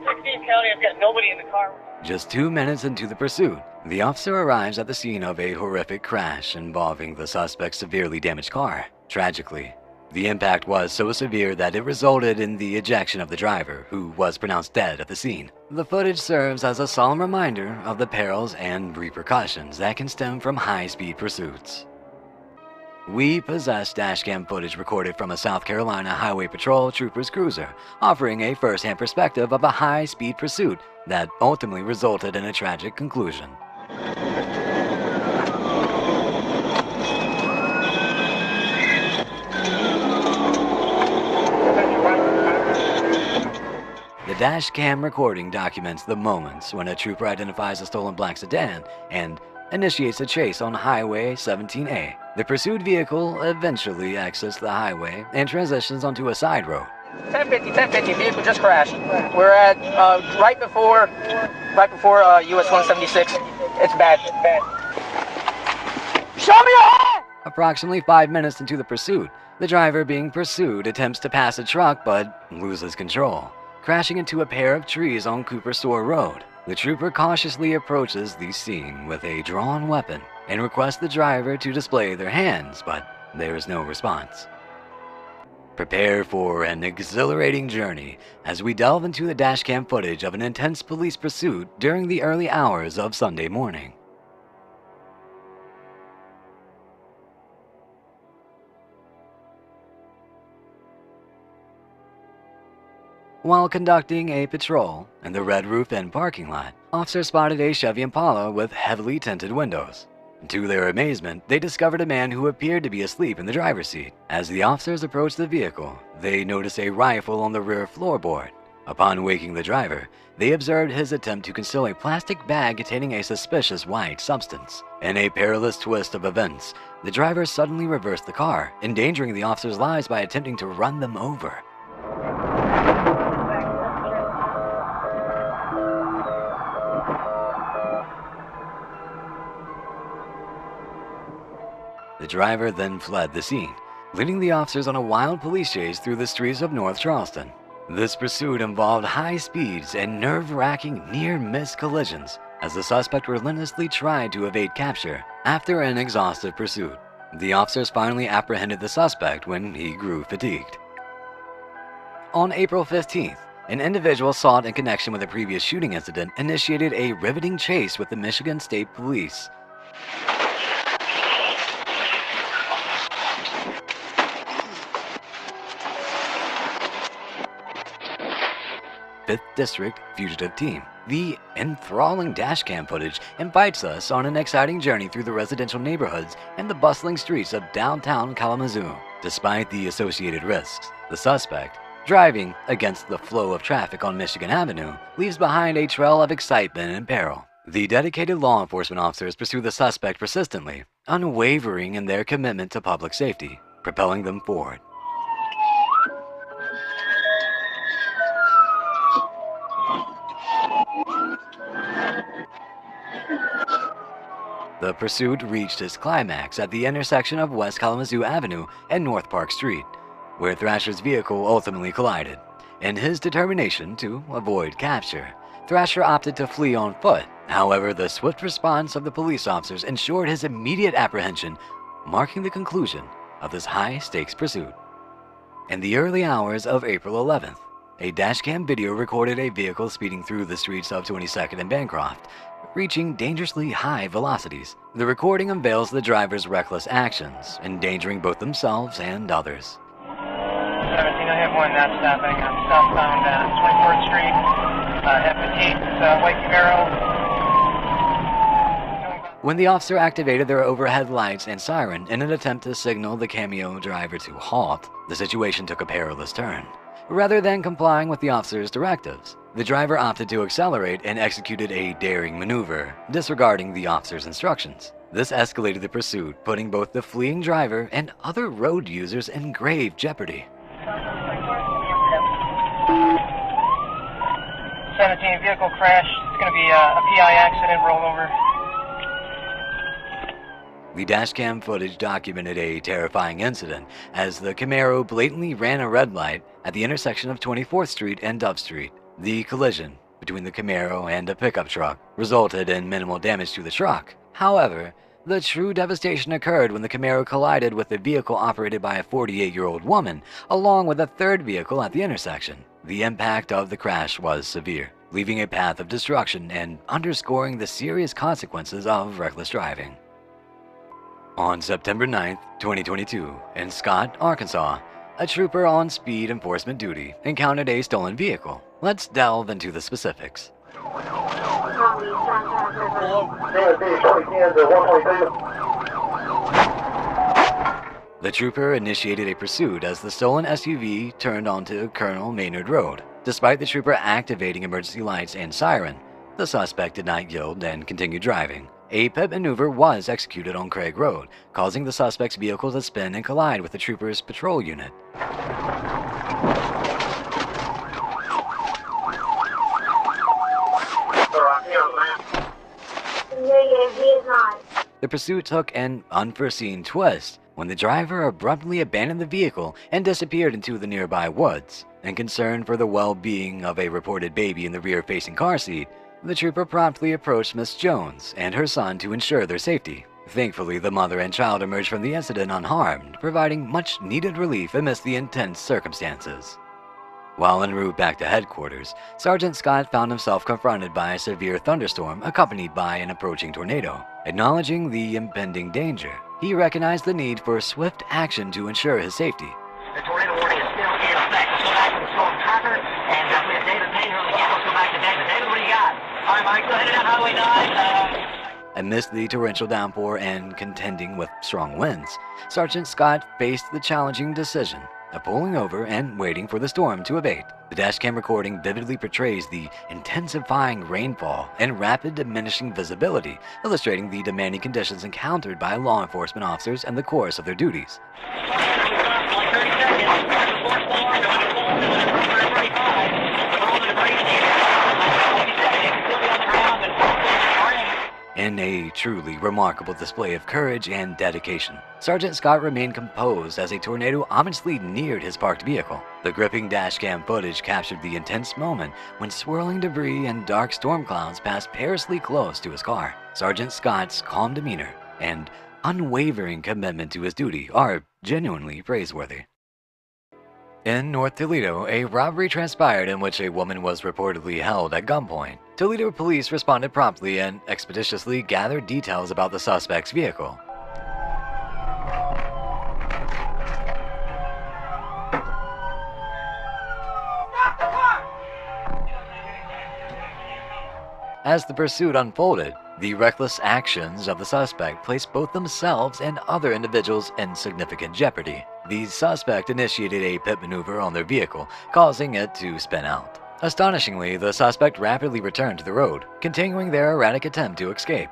16 County, I've got nobody in the car. Just 2 minutes into the pursuit, the officer arrives at the scene of a horrific crash involving the suspect's severely damaged car. Tragically, the impact was so severe that it resulted in the ejection of the driver, who was pronounced dead at the scene. The footage serves as a solemn reminder of the perils and repercussions that can stem from high-speed pursuits. We possess dashcam footage recorded from a South Carolina Highway Patrol trooper's cruiser, offering a first-hand perspective of a high-speed pursuit that ultimately resulted in a tragic conclusion. The dashcam recording documents the moments when a trooper identifies a stolen black sedan and initiates a chase on Highway 17A. The pursued vehicle eventually exits the highway and transitions onto a side road. 1050, vehicle just crashed. We're at right before US 176. It's bad. Show me your hand! Approximately 5 minutes into the pursuit, the driver being pursued attempts to pass a truck but loses control, crashing into a pair of trees on Cooper Store Road. The trooper cautiously approaches the scene with a drawn weapon and requests the driver to display their hands, but there is no response. Prepare for an exhilarating journey as we delve into the dashcam footage of an intense police pursuit during the early hours of Sunday morning. While conducting a patrol in the Red Roof Inn parking lot, officers spotted a Chevy Impala with heavily tinted windows. To their amazement, they discovered a man who appeared to be asleep in the driver's seat. As the officers approached the vehicle, they noticed a rifle on the rear floorboard. Upon waking the driver, they observed his attempt to conceal a plastic bag containing a suspicious white substance. In a perilous twist of events, the driver suddenly reversed the car, endangering the officers' lives by attempting to run them over. The driver then fled the scene, leading the officers on a wild police chase through the streets of North Charleston. This pursuit involved high speeds and nerve-wracking near-miss collisions as the suspect relentlessly tried to evade capture after an exhaustive pursuit. The officers finally apprehended the suspect when he grew fatigued. On April 15th, an individual sought in connection with a previous shooting incident initiated a riveting chase with the Michigan State Police. 5th District Fugitive Team. The enthralling dashcam footage invites us on an exciting journey through the residential neighborhoods and the bustling streets of downtown Kalamazoo. Despite the associated risks, the suspect, driving against the flow of traffic on Michigan Avenue, leaves behind a trail of excitement and peril. The dedicated law enforcement officers pursue the suspect persistently, unwavering in their commitment to public safety, propelling them forward. The pursuit reached its climax at the intersection of West Kalamazoo Avenue and North Park Street, where Thrasher's vehicle ultimately collided. In his determination to avoid capture, Thrasher opted to flee on foot However, the swift response of the police officers ensured his immediate apprehension, marking the conclusion of this high-stakes pursuit. In the early hours of April 11th, a dashcam video recorded a vehicle speeding through the streets of 22nd and Bancroft, reaching dangerously high velocities. The recording unveils the driver's reckless actions, endangering both themselves and others. 17, I have one not stopping on southbound 24th Street, F8, white Camaro. When the officer activated their overhead lights and siren in an attempt to signal the Cameo driver to halt, the situation took a perilous turn. Rather than complying with the officer's directives, the driver opted to accelerate and executed a daring maneuver, disregarding the officer's instructions. This escalated the pursuit, putting both the fleeing driver and other road users in grave jeopardy. 17, vehicle crash. It's going to be a PI accident, rollover. The dashcam footage documented a terrifying incident as the Camaro blatantly ran a red light at the intersection of 24th Street and Dove Street. The collision between the Camaro and a pickup truck resulted in minimal damage to the truck. However, the true devastation occurred when the Camaro collided with a vehicle operated by a 48-year-old woman, along with a third vehicle at the intersection. The impact of the crash was severe, leaving a path of destruction and underscoring the serious consequences of reckless driving. On September 9, 2022, in Scott, Arkansas, a trooper on speed enforcement duty encountered a stolen vehicle. Let's delve into the specifics. The trooper initiated a pursuit as the stolen SUV turned onto Colonel Maynard Road. Despite the trooper activating emergency lights and siren, the suspect did not yield and continued driving. A pit maneuver was executed on Craig Road, causing the suspect's vehicle to spin and collide with the trooper's patrol unit. The pursuit took an unforeseen twist when the driver abruptly abandoned the vehicle and disappeared into the nearby woods. In concern for the well-being of a reported baby in the rear-facing car seat, the trooper promptly approached Miss Jones and her son to ensure their safety. Thankfully, the mother and child emerged from the incident unharmed, providing much-needed relief amidst the intense circumstances. While en route back to headquarters, Sergeant Scott found himself confronted by a severe thunderstorm accompanied by an approaching tornado. Acknowledging the impending danger, he recognized the need for swift action to ensure his safety. The tornado warning is still in effect. Let's go back to the storm tracker, and we have David Payne here on the camera. Let's go back to David. David, what do you got? All right, Mike, go ahead down Highway 9. Amidst the torrential downpour and contending with strong winds, Sergeant Scott faced the challenging decision of pulling over and waiting for the storm to abate. The dashcam recording vividly portrays the intensifying rainfall and rapid diminishing visibility, illustrating the demanding conditions encountered by law enforcement officers in the course of their duties. In a truly remarkable display of courage and dedication, Sergeant Scott remained composed as a tornado ominously neared his parked vehicle. The gripping dashcam footage captured the intense moment when swirling debris and dark storm clouds passed perilously close to his car. Sergeant Scott's calm demeanor and unwavering commitment to his duty are genuinely praiseworthy. In North Toledo, a robbery transpired in which a woman was reportedly held at gunpoint. Toledo police responded promptly and expeditiously gathered details about the suspect's vehicle. As the pursuit unfolded, the reckless actions of the suspect placed both themselves and other individuals in significant jeopardy. The suspect initiated a pit maneuver on their vehicle, causing it to spin out. Astonishingly, the suspect rapidly returned to the road, continuing their erratic attempt to escape.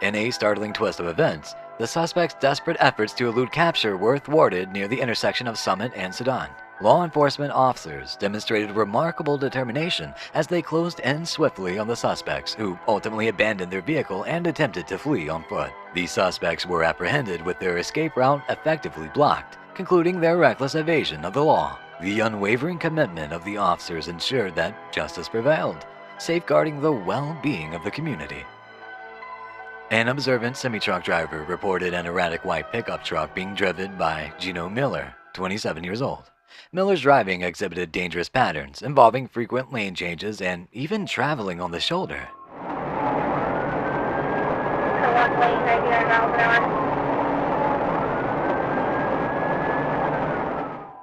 In a startling twist of events, the suspect's desperate efforts to elude capture were thwarted near the intersection of Summit and Sedan. Law enforcement officers demonstrated remarkable determination as they closed in swiftly on the suspects, who ultimately abandoned their vehicle and attempted to flee on foot. The suspects were apprehended with their escape route effectively blocked, concluding their reckless evasion of the law. The unwavering commitment of the officers ensured that justice prevailed, safeguarding the well-being of the community. An observant semi-truck driver reported an erratic white pickup truck being driven by Gino Miller, 27 years old. Miller's driving exhibited dangerous patterns involving frequent lane changes and even traveling on the shoulder.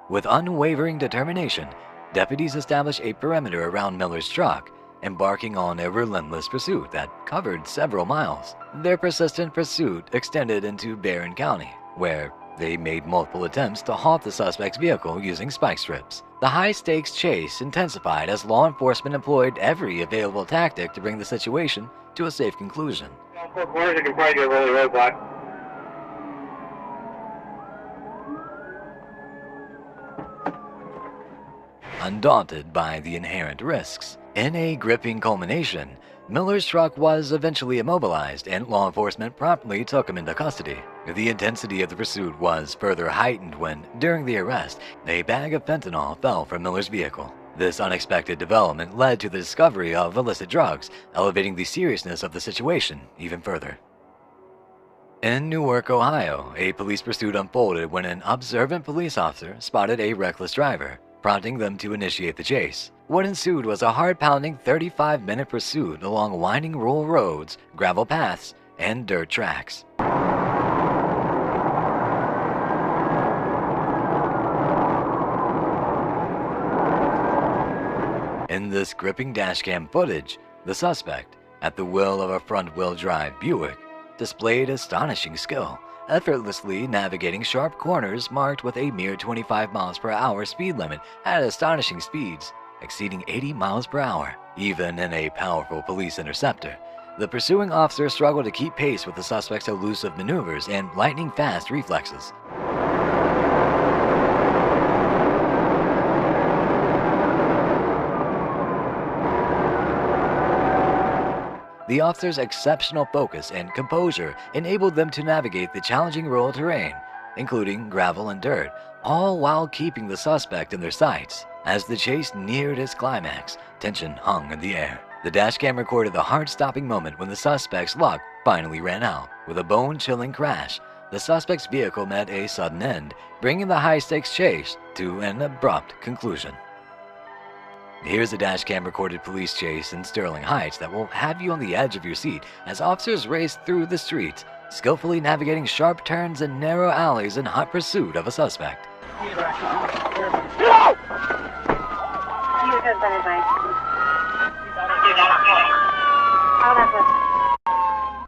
With unwavering determination, deputies established a perimeter around Miller's truck, embarking on a relentless pursuit that covered several miles. Their persistent pursuit extended into Barron County, where they made multiple attempts to halt the suspect's vehicle using spike strips. The high-stakes chase intensified as law enforcement employed every available tactic to bring the situation to a safe conclusion. Four corners, you can probably get a really roadblock. Undaunted by the inherent risks, in a gripping culmination, Miller's truck was eventually immobilized and law enforcement promptly took him into custody. The intensity of the pursuit was further heightened when, during the arrest, a bag of fentanyl fell from Miller's vehicle. This unexpected development led to the discovery of illicit drugs, elevating the seriousness of the situation even further. In Newark, Ohio, a police pursuit unfolded when an observant police officer spotted a reckless driver, prompting them to initiate the chase. What ensued was a heart-pounding 35-minute pursuit along winding rural roads, gravel paths, and dirt tracks. In this gripping dashcam footage, the suspect, at the wheel of a front-wheel drive Buick, displayed astonishing skill, effortlessly navigating sharp corners marked with a mere 25 miles per hour speed limit at astonishing speeds, exceeding 80 miles per hour. Even in a powerful police interceptor, the pursuing officer struggled to keep pace with the suspect's elusive maneuvers and lightning-fast reflexes. The officer's exceptional focus and composure enabled them to navigate the challenging rural terrain, including gravel and dirt, all while keeping the suspect in their sights. As the chase neared its climax, tension hung in the air. The dashcam recorded the heart-stopping moment when the suspect's luck finally ran out. With a bone-chilling crash, the suspect's vehicle met a sudden end, bringing the high-stakes chase to an abrupt conclusion. Here's a dashcam recorded police chase in Sterling Heights that will have you on the edge of your seat as officers race through the streets, skillfully navigating sharp turns and narrow alleys in hot pursuit of a suspect.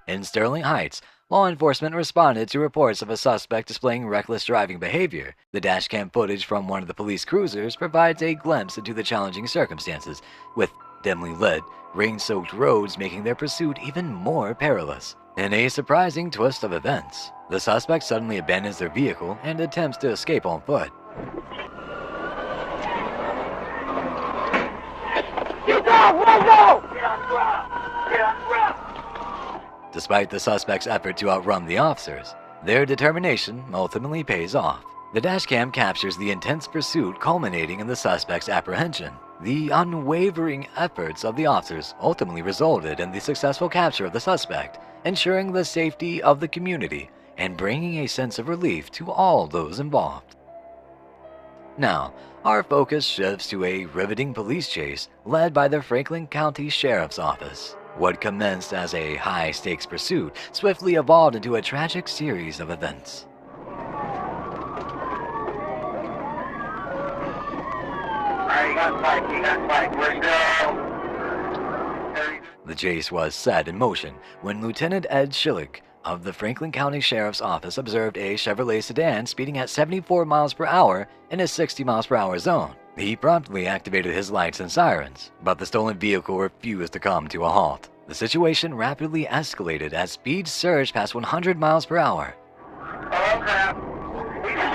In Sterling Heights, law enforcement responded to reports of a suspect displaying reckless driving behavior. The dashcam footage from one of the police cruisers provides a glimpse into the challenging circumstances, with dimly lit, rain-soaked roads making their pursuit even more perilous. In a surprising twist of events, the suspect suddenly abandons their vehicle and attempts to escape on foot. Get down! Let go! Get on ground! Get on ground! Despite the suspect's effort to outrun the officers, their determination ultimately pays off. The dashcam captures the intense pursuit culminating in the suspect's apprehension. The unwavering efforts of the officers ultimately resulted in the successful capture of the suspect, ensuring the safety of the community and bringing a sense of relief to all those involved. Now, our focus shifts to a riveting police chase led by the Franklin County Sheriff's Office. What commenced as a high-stakes pursuit swiftly evolved into a tragic series of events. Alright, you got spike, where's The chase was set in motion when Lieutenant Ed Schillig of the Franklin County Sheriff's Office observed a Chevrolet sedan speeding at 74 miles per hour in a 60 miles per hour zone. He promptly activated his lights and sirens, but the stolen vehicle refused to come to a halt. The situation rapidly escalated as speed surged past 100 miles per hour. Oh crap! We can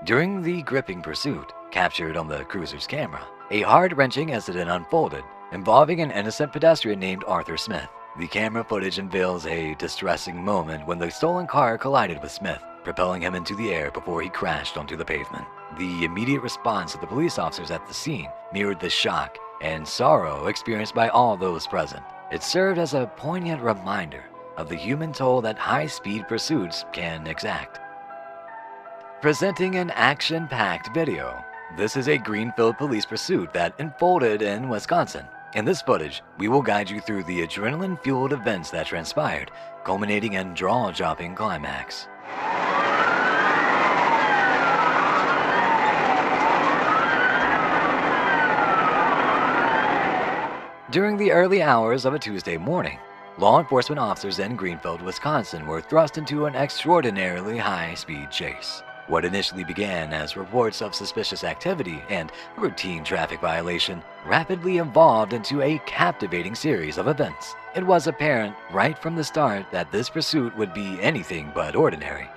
During the gripping pursuit, captured on the cruiser's camera, a heart-wrenching incident unfolded involving an innocent pedestrian named Arthur Smith. The camera footage unveils a distressing moment when the stolen car collided with Smith, propelling him into the air before he crashed onto the pavement. The immediate response of the police officers at the scene mirrored the shock and sorrow experienced by all those present. It served as a poignant reminder of the human toll that high-speed pursuits can exact. Presenting an action-packed video, this is a Greenfield police pursuit that unfolded in Wisconsin. In this footage, we will guide you through the adrenaline-fueled events that transpired, culminating in jaw-dropping climax. During the early hours of a Tuesday morning, law enforcement officers in Greenfield, Wisconsin were thrust into an extraordinarily high-speed chase. What initially began as reports of suspicious activity and routine traffic violation rapidly evolved into a captivating series of events. It was apparent right from the start that this pursuit would be anything but ordinary.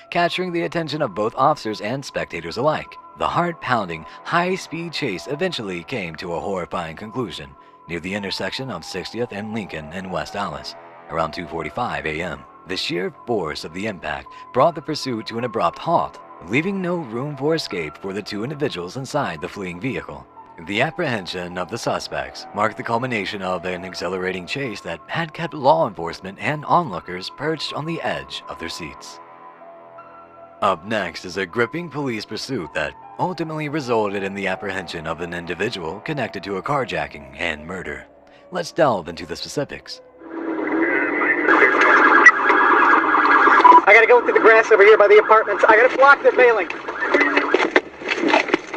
Capturing the attention of both officers and spectators alike, the heart-pounding, high-speed chase eventually came to a horrifying conclusion near the intersection of 60th and Lincoln in West Allis, around 2:45 a.m. The sheer force of the impact brought the pursuit to an abrupt halt, leaving no room for escape for the two individuals inside the fleeing vehicle. The apprehension of the suspects marked the culmination of an exhilarating chase that had kept law enforcement and onlookers perched on the edge of their seats. Up next is a gripping police pursuit that ultimately resulted in the apprehension of an individual connected to a carjacking and murder. Let's delve into the specifics. I gotta go through the grass over here by the apartments. I gotta block the railing.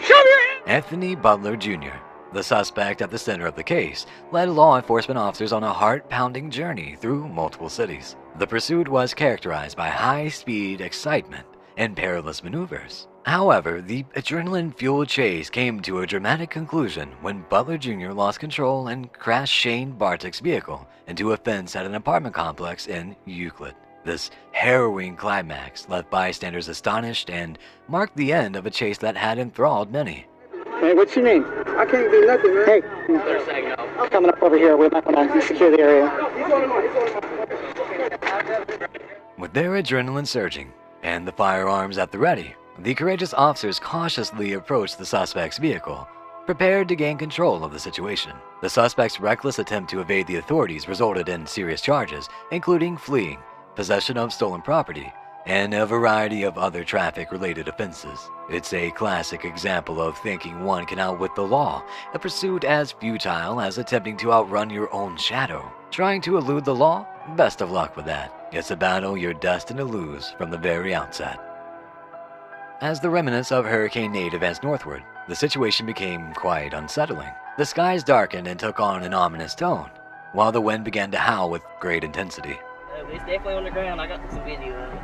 Shove your hand! Anthony Butler Jr., the suspect at the center of the case, led law enforcement officers on a heart-pounding journey through multiple cities. The pursuit was characterized by high-speed excitement and perilous maneuvers. However, the adrenaline-fueled chase came to a dramatic conclusion when Butler Jr. lost control and crashed Shane Bartik's vehicle into a fence at an apartment complex in Euclid. This harrowing climax left bystanders astonished and marked the end of a chase that had enthralled many. Hey, what's your name? I can't do nothing, man. Hey, they're saying no. I'm coming up over here. We're not gonna secure the area. With their adrenaline surging and the firearms at the ready, the courageous officers cautiously approached the suspect's vehicle, prepared to gain control of the situation. The suspect's reckless attempt to evade the authorities resulted in serious charges, including fleeing, possession of stolen property, and a variety of other traffic-related offenses. It's a classic example of thinking one can outwit the law, a pursuit as futile as attempting to outrun your own shadow. Trying to elude the law? Best of luck with that. It's a battle you're destined to lose from the very outset. As the remnants of Hurricane Nate advanced northward, the situation became quite unsettling. The skies darkened and took on an ominous tone, while the wind began to howl with great intensity. It's definitely on the ground. I got some video of it.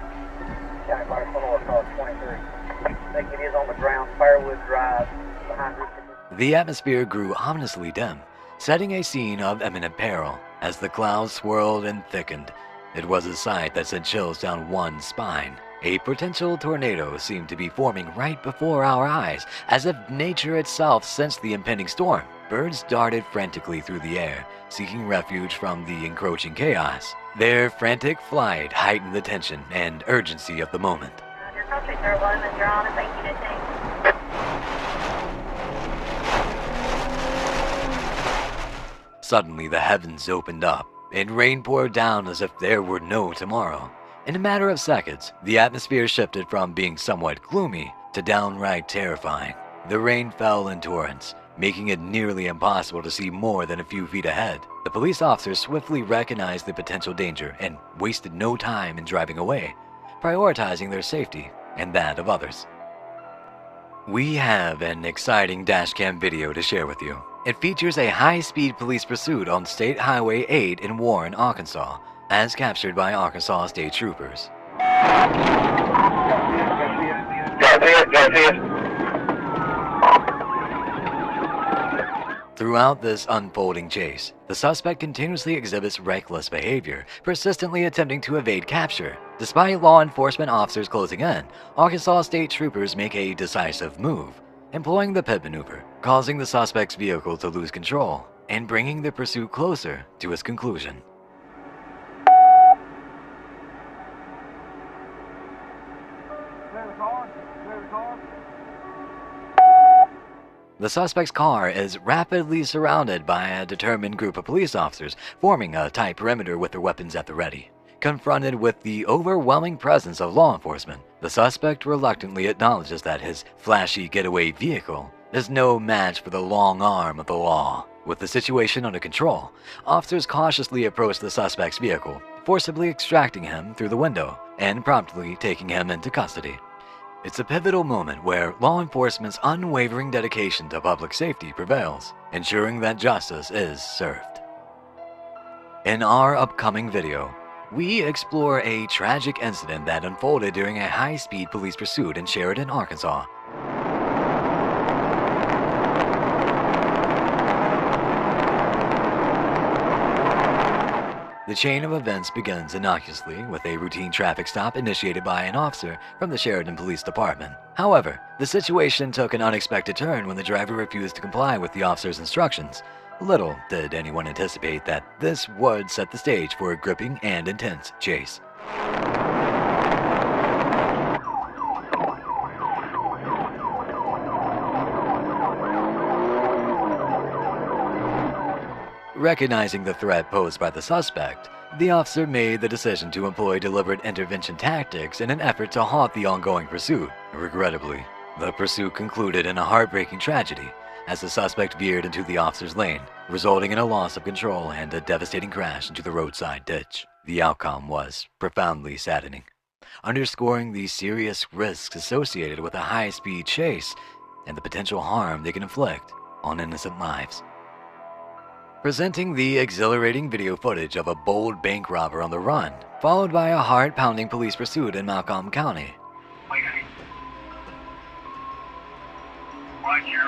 County Fire Patrol across 23. I think it is on the ground, Firewood Drive, behind Richard. The atmosphere grew ominously dim, setting a scene of imminent peril. As the clouds swirled and thickened, it was a sight that sent chills down one's spine. A potential tornado seemed to be forming right before our eyes, as if nature itself sensed the impending storm. Birds darted frantically through the air, seeking refuge from the encroaching chaos. Their frantic flight heightened the tension and urgency of the moment. Your country, sir, one, and you're on, and thank you to take. Suddenly, the heavens opened up, and rain poured down as if there were no tomorrow. In a matter of seconds, the atmosphere shifted from being somewhat gloomy to downright terrifying. The rain fell in torrents, making it nearly impossible to see more than a few feet ahead. The police officers swiftly recognized the potential danger and wasted no time in driving away, prioritizing their safety and that of others. We have an exciting dashcam video to share with you. It features a high-speed police pursuit on State Highway 8 in Warren, Arkansas, as captured by Arkansas State Troopers. Throughout this unfolding chase, the suspect continuously exhibits reckless behavior, persistently attempting to evade capture. Despite law enforcement officers closing in, Arkansas State Troopers make a decisive move, employing the pit maneuver, causing the suspect's vehicle to lose control and bringing the pursuit closer to its conclusion. The suspect's car is rapidly surrounded by a determined group of police officers, forming a tight perimeter with their weapons at the ready. Confronted with the overwhelming presence of law enforcement, the suspect reluctantly acknowledges that his flashy getaway vehicle is no match for the long arm of the law. With the situation under control, officers cautiously approach the suspect's vehicle, forcibly extracting him through the window and promptly taking him into custody. It's a pivotal moment where law enforcement's unwavering dedication to public safety prevails, ensuring that justice is served. In our upcoming video, we explore a tragic incident that unfolded during a high-speed police pursuit in Sheridan, Arkansas. The chain of events begins innocuously with a routine traffic stop initiated by an officer from the Sheridan Police Department. However, the situation took an unexpected turn when the driver refused to comply with the officer's instructions. Little did anyone anticipate that this would set the stage for a gripping and intense chase. Recognizing the threat posed by the suspect, the officer made the decision to employ deliberate intervention tactics in an effort to halt the ongoing pursuit. Regrettably, the pursuit concluded in a heartbreaking tragedy as the suspect veered into the officer's lane, resulting in a loss of control and a devastating crash into the roadside ditch. The outcome was profoundly saddening, underscoring the serious risks associated with a high-speed chase and the potential harm they can inflict on innocent lives. Presenting the exhilarating video footage of a bold bank robber on the run, followed by a heart-pounding police pursuit in Malcolm County. Watch your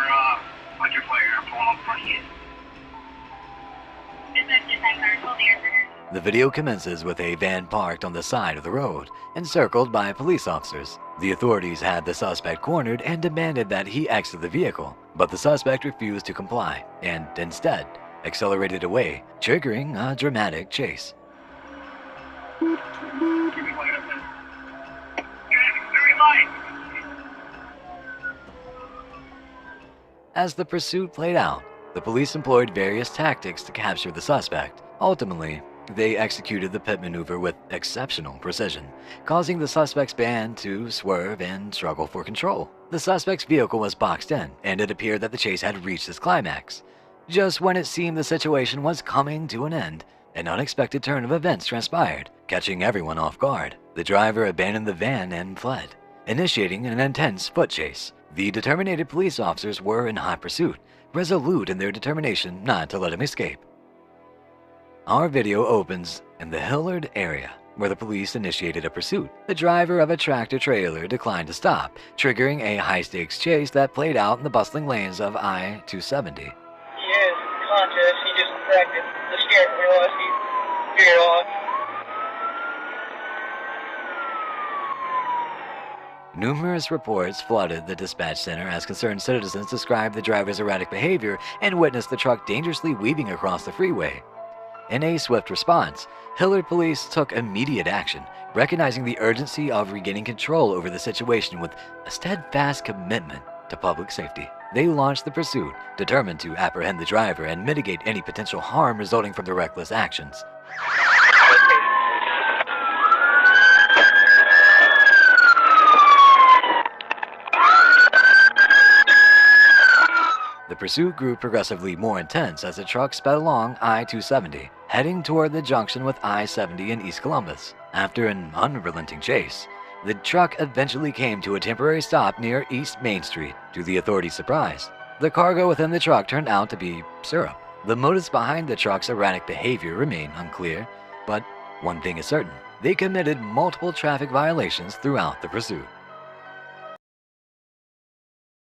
fire, I'm pulling up front of you. The video commences with a van parked on the side of the road, encircled by police officers. The authorities had the suspect cornered and demanded that he exit the vehicle, but the suspect refused to comply and instead accelerated away, triggering a dramatic chase. As the pursuit played out, the police employed various tactics to capture the suspect. Ultimately, they executed the pit maneuver with exceptional precision, causing the suspect's van to swerve and struggle for control. The suspect's vehicle was boxed in, and it appeared that the chase had reached its climax. Just when it seemed the situation was coming to an end, an unexpected turn of events transpired, catching everyone off guard. The driver abandoned the van and fled, initiating an intense foot chase. The determined police officers were in hot pursuit, resolute in their determination not to let him escape. Our video opens in the Hillard area, where the police initiated a pursuit. The driver of a tractor-trailer declined to stop, triggering a high-stakes chase that played out in the bustling lanes of I-270. He is conscious, he just wrecked it. The steering wheel as he veered off. Numerous reports flooded the dispatch center as concerned citizens described the driver's erratic behavior and witnessed the truck dangerously weaving across the freeway. In a swift response, Hillard police took immediate action, recognizing the urgency of regaining control over the situation with a steadfast commitment to public safety. They launched the pursuit, determined to apprehend the driver and mitigate any potential harm resulting from their reckless actions. The pursuit grew progressively more intense as the truck sped along I-270, heading toward the junction with I-70 in East Columbus. After an unrelenting chase, the truck eventually came to a temporary stop near East Main Street. To the authorities' surprise, the cargo within the truck turned out to be syrup. The motives behind the truck's erratic behavior remain unclear, but one thing is certain: they committed multiple traffic violations throughout the pursuit.